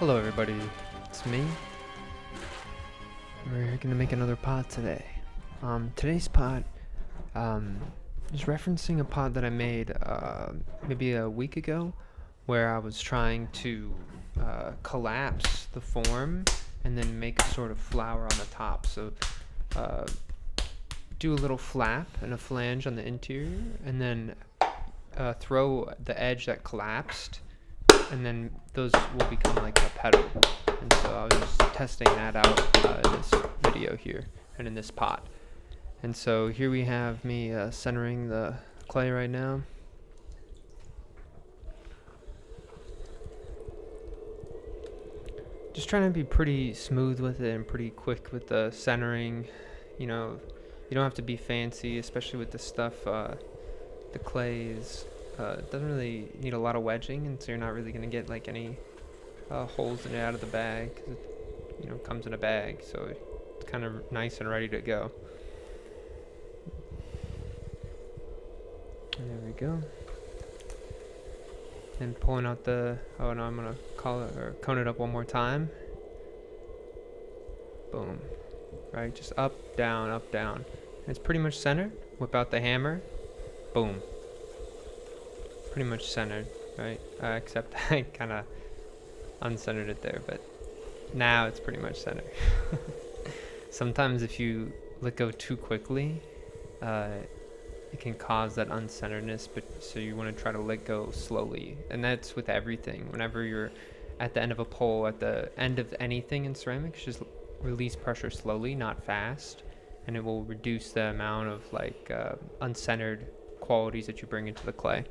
Hello everybody, it's me. We're gonna make another pod today. Today's pod is referencing a pod that I made maybe a week ago, where I was trying to collapse the form and then make a sort of flower on the top. So do a little flap and a flange on the interior, and then throw the edge that collapsed, and then those will become like a petal. And so I was just testing that out in this video here and in this pot. And so here we have me centering the clay right now. Just trying to be pretty smooth with it and pretty quick with the centering. You know, you don't have to be fancy, especially with this stuff. The clay is doesn't really need a lot of wedging, and so you're not really going to get like any holes in it out of the bag, because it comes in a bag, so it's kind of nice and ready to go. And there we go. And pulling out the, oh no, I'm going to cone it up one more time. Boom. Right, just up, down, up, down. And it's pretty much centered. Whip out the hammer. Boom. Pretty much centered, right? Except I kind of uncentered it there, but now it's pretty much centered. Sometimes if you let go too quickly, it can cause that uncenteredness, but so you want to try to let go slowly. And that's with everything. Whenever you're at the end of a pole, at the end of anything in ceramics, just release pressure slowly, not fast, and it will reduce the amount of uncentered qualities that you bring into the clay.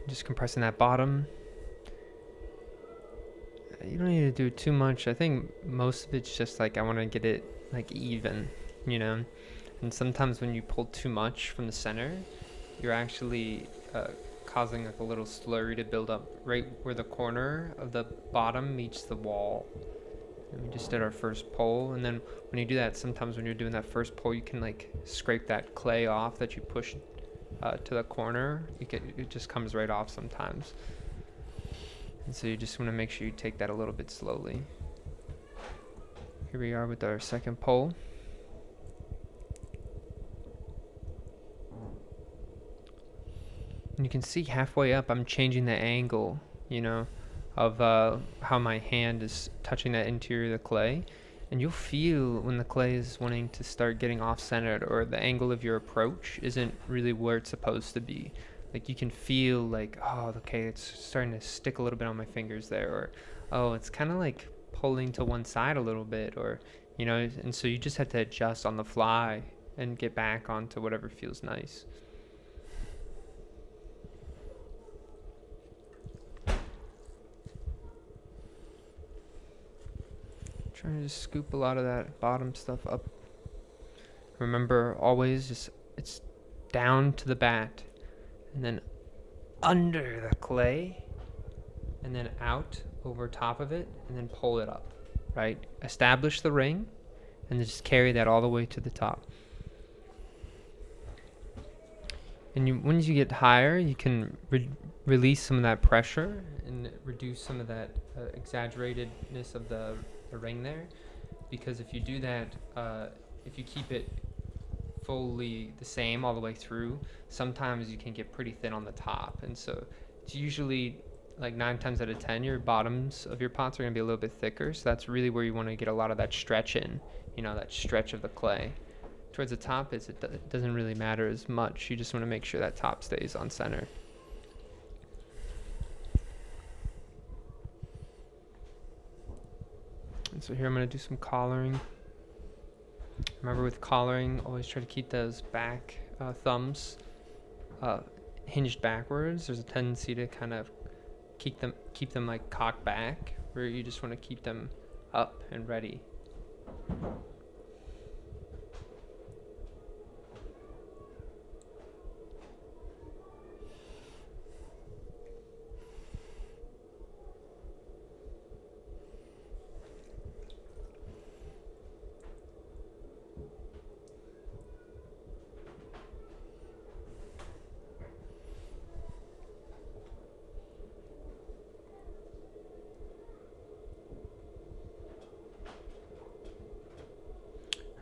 Just compressing that bottom. You don't need to do too much. I think most of it's just I want to get it even, and sometimes when you pull too much from the center, you're actually causing a little slurry to build up right where the corner of the bottom meets the wall. And we just did our first pull, and then when you do that, sometimes when you're doing that first pull, you can scrape that clay off that you pushed to the corner. It just comes right off sometimes. And so you just want to make sure you take that a little bit slowly. Here we are with our second pull. And you can see halfway up I'm changing the angle, of how my hand is touching that interior of the clay. And you'll feel when the clay is wanting to start getting off-centered, or the angle of your approach isn't really where it's supposed to be. You can feel oh, okay, it's starting to stick a little bit on my fingers there, or oh, it's kind of pulling to one side a little bit, or and so you just have to adjust on the fly and get back onto whatever feels nice. Trying to just scoop a lot of that bottom stuff up. Remember, always it's down to the bat, and then under the clay, and then out over top of it, and then pull it up, right? Establish the ring, and then just carry that all the way to the top. And once you get higher, you can release some of that pressure and reduce some of that exaggeratedness of the ring there, because if you do that, if you keep it fully the same all the way through, sometimes you can get pretty thin on the top, and so it's usually 9 times out of 10 your bottoms of your pots are going to be a little bit thicker, so that's really where you want to get a lot of that stretch in, that stretch of the clay. Towards the top, it doesn't really matter as much. You just want to make sure that top stays on center. And so here I'm going to do some collaring. Remember, with collaring, always try to keep those back thumbs hinged backwards. There's a tendency to kind of keep them cocked back, where you just want to keep them up and ready.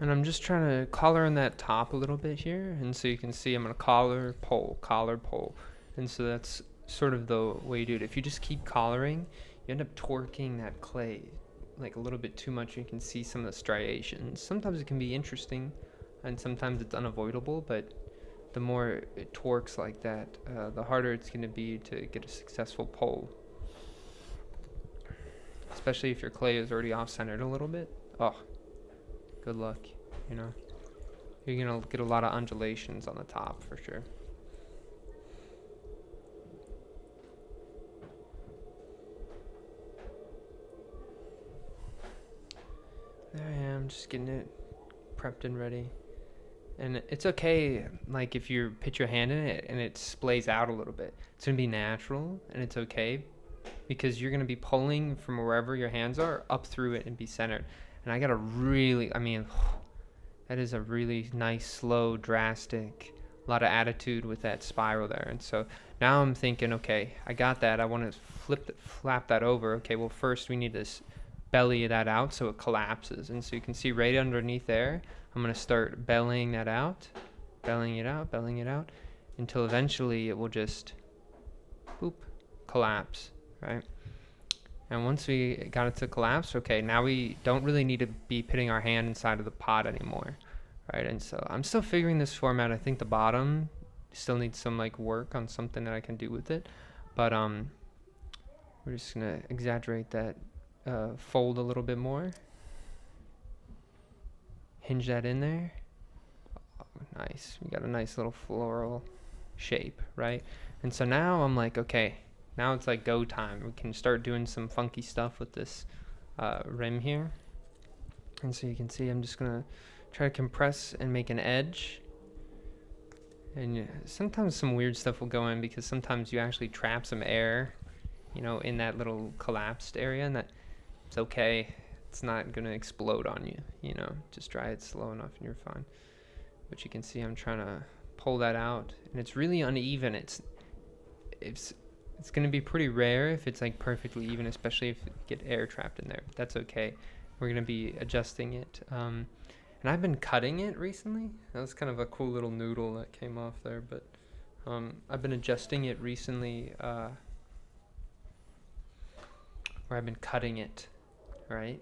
And I'm just trying to collar in that top a little bit here. And so you can see I'm going to collar, pull. And so that's sort of the way you do it. If you just keep collaring, you end up torquing that clay like a little bit too much. You can see some of the striations. Sometimes it can be interesting and sometimes it's unavoidable, but the more it torques like that, the harder it's going to be to get a successful pull. Especially if your clay is already off-centered a little bit. Oh, good luck, you know. You're going to get a lot of undulations on the top for sure. There I am, just getting it prepped and ready. And it's okay, like if you put your hand in it and it splays out a little bit. It's going to be natural and it's okay because you're going to be pulling from wherever your hands are up through it and be centered. And I got a really, that is a really nice, slow, drastic, a lot of attitude with that spiral there. And so now I'm thinking, okay, I got that. I want to flap that over. Okay, well, first we need to belly that out so it collapses. And so you can see right underneath there, I'm going to start bellying that out, bellying it out, until eventually it will just, boop, collapse, right? And once we got it to collapse, okay, now we don't really need to be putting our hand inside of the pot anymore, right? And so I'm still figuring this format. I think the bottom still needs some like work on something that I can do with it, but we're just gonna exaggerate that fold a little bit more, hinge that in there. Oh, nice, we got a nice little floral shape, right? And so now I'm like, okay, now it's like go time. We can start doing some funky stuff with this rim here. And so you can see I'm just gonna try to compress and make an edge. And sometimes some weird stuff will go in because sometimes you actually trap some air, you know, in that little collapsed area, and that it's okay. It's not gonna explode on you, you know. Just try it slow enough and you're fine. But you can see I'm trying to pull that out, and it's really uneven. It's going to be pretty rare if it's like perfectly even, especially if you get air trapped in there. But that's okay. We're going to be adjusting it. And I've been cutting it recently. That was kind of a cool little noodle that came off there. But I've been adjusting it recently where I've been cutting it, right?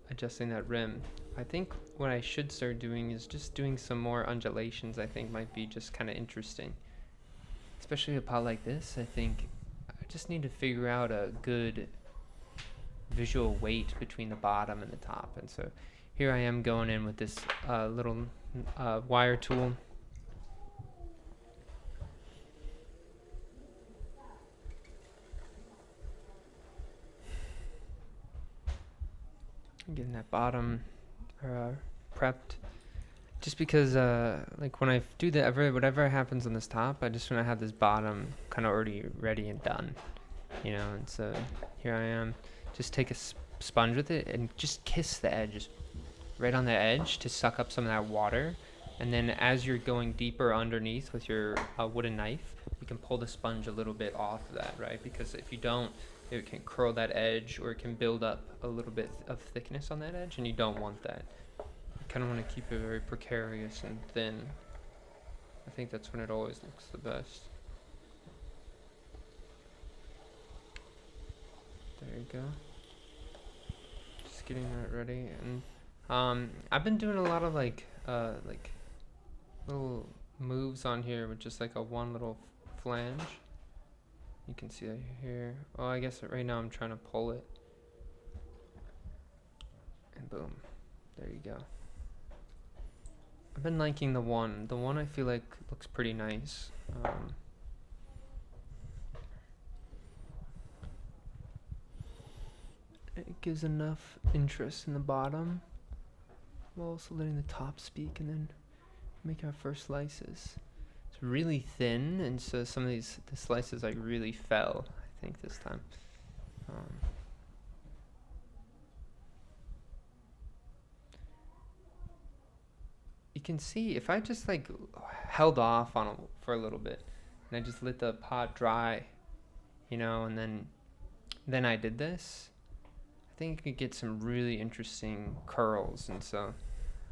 Adjusting that rim. I think what I should start doing is just doing some more undulations. I think might be just kind of interesting. Especially a pot like this, I think I just need to figure out a good visual weight between the bottom and the top. And so here I am going in with this little wire tool. Getting that bottom prepped. Just because, like when I do whatever happens on this top, I just want to have this bottom kind of already ready and done, you know. And so here I am, just take a sponge with it and just kiss the edge, right on the edge to suck up some of that water. And then as you're going deeper underneath with your wooden knife, you can pull the sponge a little bit off of that, right? Because if you don't, it can curl that edge or it can build up a little bit of thickness on that edge, and you don't want that. Kind of want to keep it very precarious and thin. I think that's when it always looks the best. There you go. Just getting that ready. And I've been doing a lot of like little moves on here with just like a one little flange. You can see that here. Oh, I guess right now I'm trying to pull it. And boom. There you go. I've been liking the one. The one I feel like looks pretty nice. It gives enough interest in the bottom while also letting the top speak, and then make our first slices. It's really thin, and so some of the slices like really fell, I think, this time. You can see if I just like held off on it for a little bit and I just let the pot dry, you know, and then I did this, I think you could get some really interesting curls. And so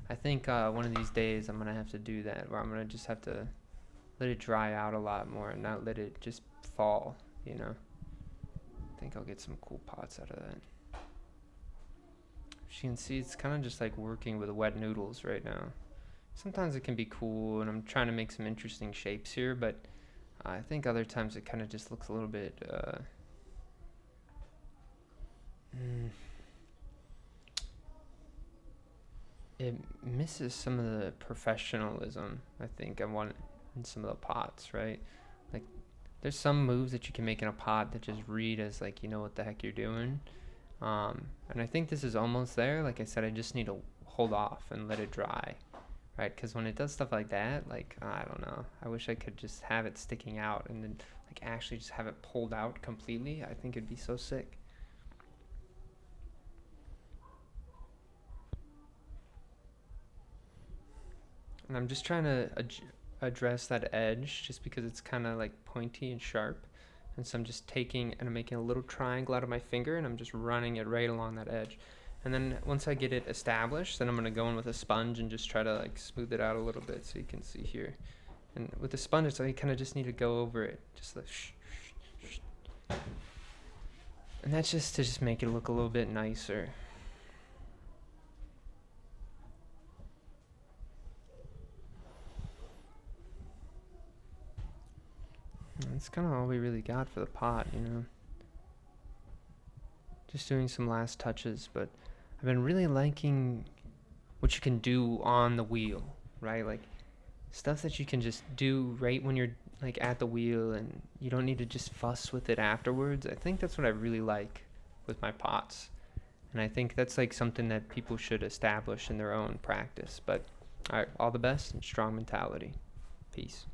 I think one of these days I'm gonna have to do that, where I'm gonna just have to let it dry out a lot more and not let it just fall, you know. I think I'll get some cool pots out of that. As you can see, it's kind of just like working with wet noodles right now. Sometimes it can be cool, and I'm trying to make some interesting shapes here, but I think other times it kind of just looks a little bit it misses some of the professionalism I think I want in some of the pots, right? Like, there's some moves that you can make in a pot that just read as like, you know what the heck you're doing. And I think this is almost there. Like I said, I just need to hold off and let it dry, right? Because when it does stuff like that, like, I don't know, I wish I could just have it sticking out and then like actually just have it pulled out completely. I think it'd be so sick. And I'm just trying to address that edge just because it's kind of like pointy and sharp. And so I'm just taking and I'm making a little triangle out of my finger and I'm just running it right along that edge. And then once I get it established, then I'm going to go in with a sponge and just try to like smooth it out a little bit so you can see here. And with the sponge, so you kind of just need to go over it. Just like and that's just to just make it look a little bit nicer. That's kind of all we really got for the pot, you know. Just doing some last touches, but I've been really liking what you can do on the wheel, right? Like stuff that you can just do right when you're like at the wheel and you don't need to just fuss with it afterwards. I think that's what I really like with my pots. And I think that's like something that people should establish in their own practice. But all right, all the best and strong mentality. Peace.